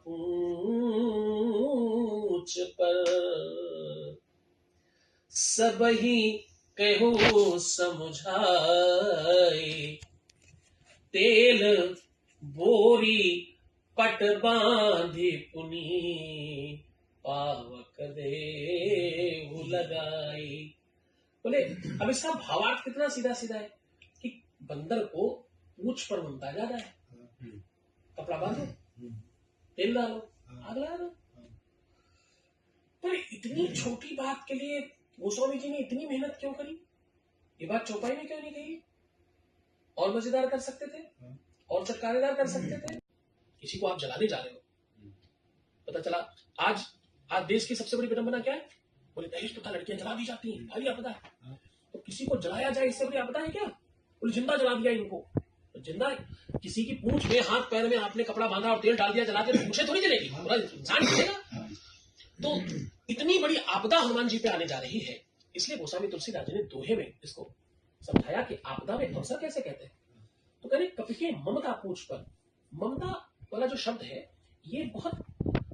पूछ पर, सबही कहू समुझाए। तेल बोरी पट बांधी पुनी, पावक देहु लगाई। बोले अब इसका भावार्थ कितना सीधा सीधा है कि बंदर को पूछ पर ममता ज्यादा है। कपड़ा बांधो, तेल डालो, आग लगा दो। पर इतनी छोटी बात के लिए गोस्वामी जी ने इतनी मेहनत क्यों करी? ये बात चौपाई में क्यों नहीं कही? और मजेदार कर सकते थे, और चटकारेदार कर सकते थे। किसी को आप जलाने जा रहे हो, पता चला आज देश की सबसे बड़ी विडंबना क्या है? बोले दहेज प्रथा, लड़कियां जला दी जाती हैं, भारी आपदा है। तो किसी को जलाया जाए इससे बड़ी आपदा है क्या? बोले जिंदा जला दिया इनको। तो जिंदा किसी की पूंछ में, हाथ पैर में आपने कपड़ा बांधा और तेल डाल दिया, जला दिया, तो पूछे थोड़ी जलेगी, पूरा इंसान जलेगा। तो इतनी बड़ी आपदा हनुमान जी पे आने जा रही है, इसलिए गोस्वामी तुलसीदास जी ने दोहे में इसको समझाया कि आपदा में अवसर कैसे कहते हैं। तो कहने कपिके ममता पूछ पर। ममता वाला जो शब्द है ये बहुत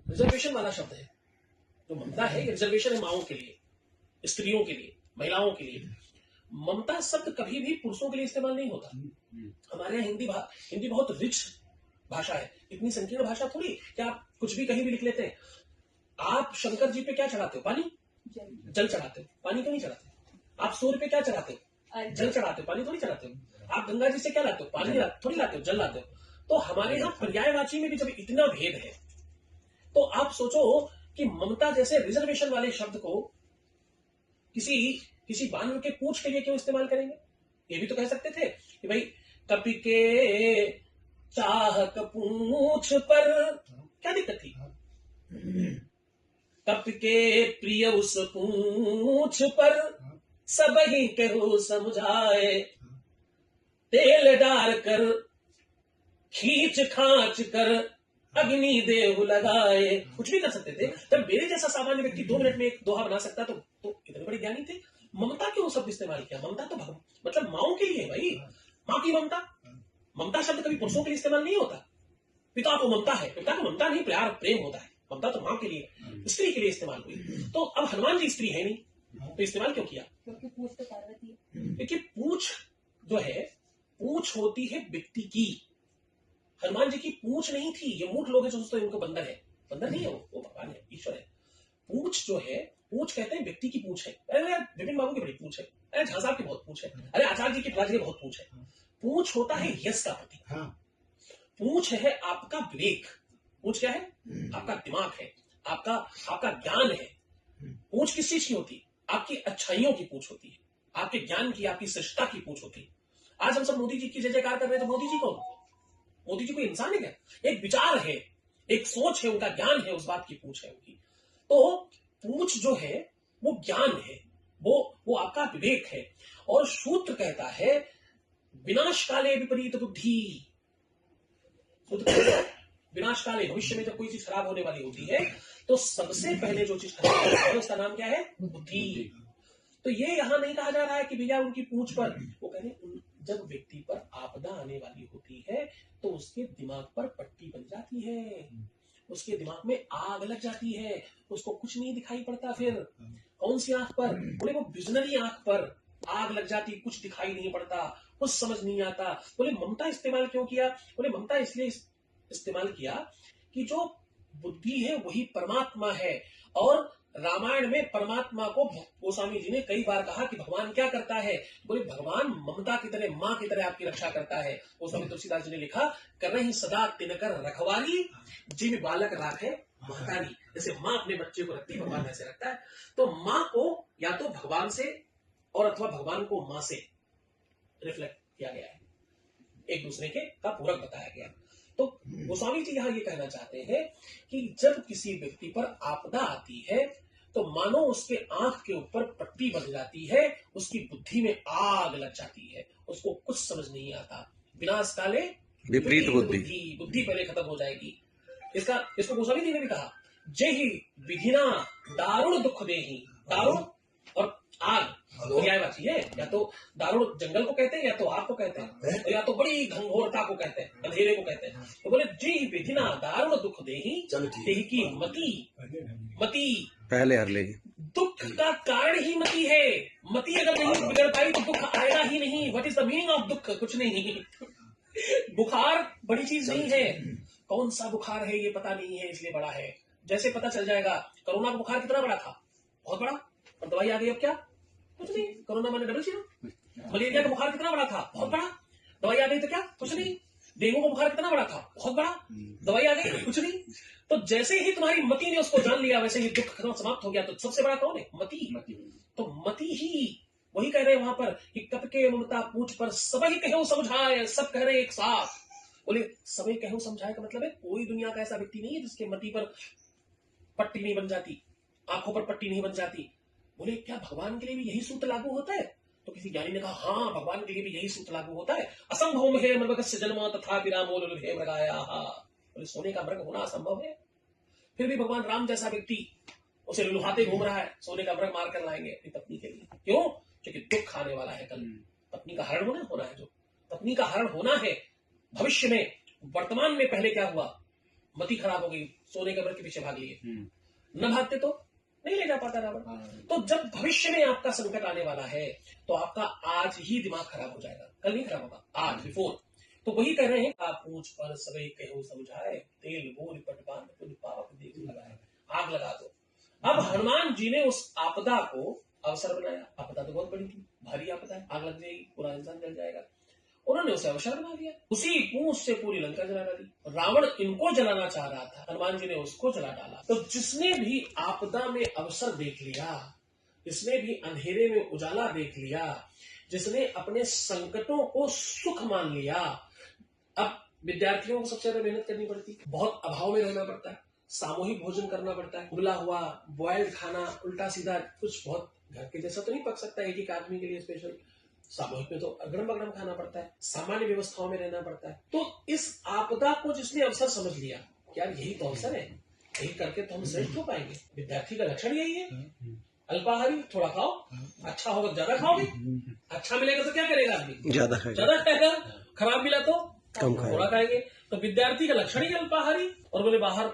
रिजर्वेशन वाला शब्द है। जो ममता है ये रिजर्वेशन है माओं के लिए, स्त्रियों के लिए, महिलाओं के लिए। ममता शब्द कभी भी पुरुषों के लिए इस्तेमाल नहीं होता। हमारे यहाँ हिंदी बहुत रिच भाषा है, इतनी संकीर्ण भाषा थोड़ी कि आप कुछ भी कहीं भी लिख लेते हैं। आप शंकर जी पे क्या चढ़ाते हो? पानी, जल चढ़ाते हो, पानी क्यों नहीं चढ़ाते? आप सूर्य पे क्या चढ़ाते हो? जल चढ़ाते हो, पानी थोड़ी चढ़ाते हो। आप गंगा जी से क्या लाते हो? पानी थोड़ी लाते हो, जल लाते हो। तो हमारे यहाँ पर्यायवाची में भी जब इतना भेद है, तो आप सोचो कि ममता जैसे रिजर्वेशन वाले शब्द को किसी बानर के पूंछ के लिए क्यों इस्तेमाल करेंगे? ये भी तो कह सकते थे कि भाई कपि के चाहक पूंछ पर, क्या दिक्कत थी? कपि के प्रिय उस पूंछ पर, सबही कहू समझाए। तेल डाल कर खींच खांच कर, अग्नि देहु लगाए। कुछ भी कर सकते थे। तब मेरे जैसा सामान्य व्यक्ति 2 मिनट में एक दोहा बना सकता, तो इतने बड़े ज्ञानी थे। ममता क्यों शब्द इस्तेमाल किया? ममता तो मतलब माओं के लिए है भाई, माँ की ममता। ममता शब्द कभी पुरुषों के लिए इस्तेमाल नहीं होता। पिता को ममता है, पिता को ममता नहीं, प्यार प्रेम होता है। ममता तो माँ के लिए, स्त्री के लिए इस्तेमाल हुई। तो अब हनुमान जी स्त्री है नहीं, तो इस्तेमाल क्यों किया? क्योंकि पूछ तो पार्वती है। देखिए पूछ जो है, पूछ होती है व्यक्ति की। हनुमान जी की पूछ नहीं थी। ये मूर्ख लोग हैं जो सोचते हैं इनको बंदर है। बंदर नहीं है, वो भगवान है, ईश्वर है। पूछ जो है, पूछ कहते हैं व्यक्ति की पूछ है। अरे यार विपिन बाबू की बड़ी पूछ है, अरे झा साहब की बहुत पूछ है, अरे आचार्य जी की पिताजी की बहुत पूछ है। पूछ होता है यश का प्रतीक। पूछ है आपका विवेक। पूछ क्या है? आपका दिमाग है, आपका ज्ञान है। पूछ किस चीज की होती? आपकी अच्छाइयों की पूछ होती है, आपके ज्ञान की, आपकी श्रेष्ठता की पूछ होती है। आज हम सब मोदी जी की जय जयकार कर रहे हैं, तो मोदी जी कौन? मोदी जी कोई इंसान है क्या? एक विचार है, एक सोच है, उनका ज्ञान है, उस बात की पूछ है उनकी। तो पूछ जो है वो ज्ञान है, वो आपका विवेक है। और सूत्र कहता है विनाश काले विपरीत बुद्धि। विनाश काले, भविष्य में जब कोई चीज खराब होने वाली होती है तो सबसे पहले जो चीज खराब होती है उसका नाम क्या है? बुद्धि। तो ये यहां नहीं कहा जा रहा है कि भैया उनकी पूंछ पर, वो कह रहे जब व्यक्ति पर आपदा आने वाली होती है तो उसके दिमाग पर पट्टी बन जाती है, उसके दिमाग में आग लग जाती है, उसको कुछ नहीं दिखाई पड़ता। फिर कौन सी आंख पर? बोले वो विजनरी आंख पर आग लग जाती, कुछ दिखाई नहीं पड़ता, कुछ समझ नहीं आता। बोले ममता इस्तेमाल क्यों किया? बोले ममता इसलिए इस्तेमाल किया कि जो बुद्धि है वही परमात्मा है। और रामायण में परमात्मा को गोस्वामी जी ने कई बार कहा कि भगवान क्या करता है? बोले भगवान ममता की तरह, माँ की तरह आपकी रक्षा करता है। गोस्वामी तुलसीदास जी ने लिखा, कर रही सदा तिनकर रखवाली, जिम बालक राखे महतारी। जैसे माँ अपने बच्चे को रखती है, भगवान ऐसे रखता है। तो माँ को या तो भगवान से और अथवा भगवान को माँ से रिफ्लेक्ट किया गया है, एक दूसरे के का पूरक बताया गया। तो गोस्वामी जी यहाँ ये कहना चाहते हैं कि जब किसी व्यक्ति पर आपदा आती है तो मानो उसके आंख के ऊपर पट्टी बन जाती है, उसकी बुद्धि में आग लग जाती है, उसको कुछ समझ नहीं आता। विनाश काले विपरीत बुद्धि, बुद्धि पहले खत्म हो जाएगी। इसको गोस्वामी जी ने भी कहा, जय ही विधिना दारुण दुख देही। दारुण और आग पर्यायवाची है, या तो दारुण जंगल को कहते हैं, या तो आग को कहते हैं, और या तो बड़ी घंघोरता को कहते हैं, अंधेरे को कहते हैं। तो बोले जी विधिना दारुण दुख देही देही की मति, मति पहले हर लेगी। दुख का कारण ही मति है। मति अगर नहीं बिगड़ पाई तो दुख आएगा ही नहीं। What is the meaning of दुख? कुछ नहीं। बुखार बड़ी चीज नहीं है, कौन सा बुखार है ये पता नहीं है, इसलिए बड़ा है। जैसे पता चल जाएगा कोरोना का बुखार कितना बड़ा था, बहुत बड़ा, और दवाई आ गई, अब क्या? कुछ नहीं। कोरोना मैंने डबल जीरो। मलेरिया का बुखार कितना बड़ा था, बहुत बड़ा, दवाई आ गई तो क्या? कुछ नहीं। डेंगू का बुखार कितना बड़ा था, बहुत बड़ा, दवाई आ गई, कुछ नहीं। तो जैसे ही तुम्हारी मति ने उसको जान लिया, वैसे ही दुख खत्म, समाप्त हो गया। तो सबसे बड़ा कौन है? मति। तो मति ही, वही कह रहे हैं वहां पर कि कप के ममता पूछ पर सबही कहो समझाए, सब कह रहे एक साथ। बोले सबही कहो समझाए का मतलब है कोई दुनिया का ऐसा व्यक्ति नहीं है जिसके मति पर पट्टी नहीं बन जाती, आंखों पर पट्टी नहीं बन जाती। बोले क्या भगवान के लिए भी यही सूत्र लागू होता है? तो किसी ज्ञानी ने कहा हाँ, भगवान के लिए भी यही सूत्र लागू होता है। असंभव है मृगस्य जन्म तथा विरामो लुलुभे मृगाया। बोले सोने का मृग होना असंभव है, फिर भी भगवान राम जैसा व्यक्ति उसे लुलुहाते घूम रहा है, सोने का मृग मार कर लाएंगे अपनी पत्नी के लिए। क्यों? क्योंकि दुख आने वाला है कल, पत्नी का हरण होना है, जो पत्नी का हरण होना है भविष्य में। वर्तमान में पहले क्या हुआ? मति खराब हो गई, सोने के मृग के पीछे भाग लिए, न भागते तो नहीं ले जा पाता रावण। तो जब भविष्य में आपका संकट आने वाला है तो आपका आज ही दिमाग खराब हो जाएगा, कल नहीं खराब होगा, आज बिफोर। तो वही कह रहे हैं, आप पूछ पर सवे कहो समझाए, तेल बोल पटवान तुम पावक देख लगाए, आग लगा दो। अब हनुमान जी ने उस आपदा को अवसर बनाया। आपदा तो बहुत बड़ी थी, भारी आपदा है, आग लग जाएगी, पूरा इंसान जल जाएगा। उन्होंने उसे अवसर बना लिया, उसी पूंछ से पूरी लंका जला डाली। रावण इनको जलाना चाह रहा था, हनुमान जी ने उसको जला डाला। तो जिसने भी आपदा में अवसर देख लिया, जिसने भी अंधेरे में उजाला देख लिया, जिसने अपने संकटों को सुख मान लिया। अब विद्यार्थियों को सबसे ज्यादा मेहनत करनी पड़ती, बहुत अभाव में रहना पड़ता है, सामूहिक भोजन करना पड़ता है, उबला हुआ बॉयल्ड खाना, उल्टा सीधा कुछ, बहुत घर के जैसा तो नहीं पक सकता एक आदमी के लिए स्पेशल, सामूहिक में तो अगड़म बगड़म खाना पड़ता है, सामान्य व्यवस्थाओं में रहना पड़ता है। तो इस आपदा को जिसने अवसर समझ लिया, यार यही तो अवसर है, यही करके तो हम श्रेष्ठ हो पाएंगे। विद्यार्थी का लक्षण यही है, अल्पाहारी, थोड़ा खाओ, अच्छा होगा ज्यादा खाओगे, अच्छा मिलेगा तो क्या करेगा आदमी? ज्यादा खाएगा, खराब मिला तो थोड़ा खाएंगे। तो विद्यार्थी का लक्षण ही अल्पाहारी। और बोले बाहर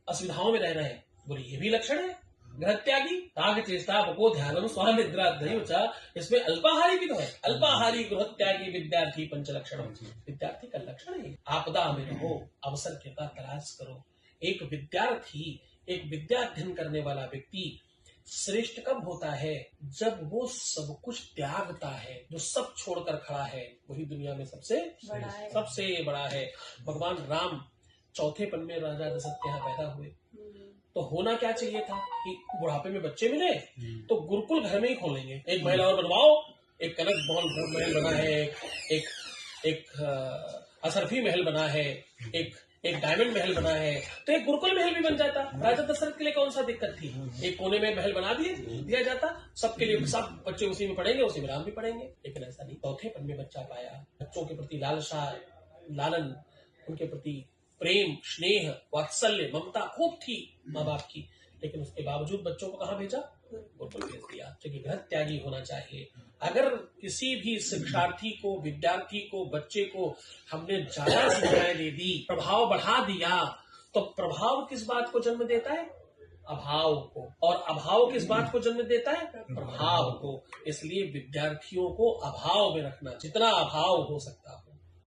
असुविधाओं में रहना है, बोले ये भी लक्षण है गृह त्यागी, ताग चेष्टा बको ध्यानम स्वाहा निद्रा दैवचा, इसमें अल्पाहारी भी तो है। अल्पाहारी गृह त्यागी विद्यार्थी पंच लक्षण, विद्यार्थी का लक्षण है। आपदा में रहो, अवसर के बाद तलाश करो। एक विद्यार्थी, एक विद्याध्ययन करने वाला व्यक्ति श्रेष्ठ कब होता है? जब वो सब कुछ त्यागता है, जो सब छोड़कर खड़ा है, वही दुनिया में सबसे बड़ा है। भगवान राम चौथे पन में राजा दशरथ के यहाँ पैदा हुए, तो होना क्या चाहिए था कि बुढ़ापे में बच्चे मिले तो गुरुकुल घर में ही खोलेंगे, एक महिला और बनवाओ, एक कनक भवन महल बना है, एक असरफी महल बना है, एक डायमंड महल बना है, तो एक गुरुकुल महल भी बन जाता। राजा दशरथ के लिए कौन सा दिक्कत थी? एक कोने में महल बना दिया जाता, सबके लिए, सब बच्चे उसी में पढ़ेंगे, उसी में राम भी पढ़ेंगे। लेकिन ऐसा नहीं, चौथे पन में बच्चा पाया, बच्चों के प्रति लालसा, लालन, उनके प्रति प्रेम, स्नेह, वात्सल्य, ममता खूब थी माँ बाप की, लेकिन उसके बावजूद बच्चों को कहाँ भेजा? गुरुकुल भेज दिया। क्योंकि घर त्यागी होना चाहिए। अगर किसी भी शिक्षार्थी को, विद्यार्थी को, बच्चे को हमने ज्यादा सुविधाएं दे दी, प्रभाव बढ़ा दिया, तो प्रभाव किस बात को जन्म देता है? अभाव को। और अभाव किस बात को जन्म देता है? प्रभाव को। इसलिए विद्यार्थियों को अभाव में रखना, जितना अभाव हो सकता हो।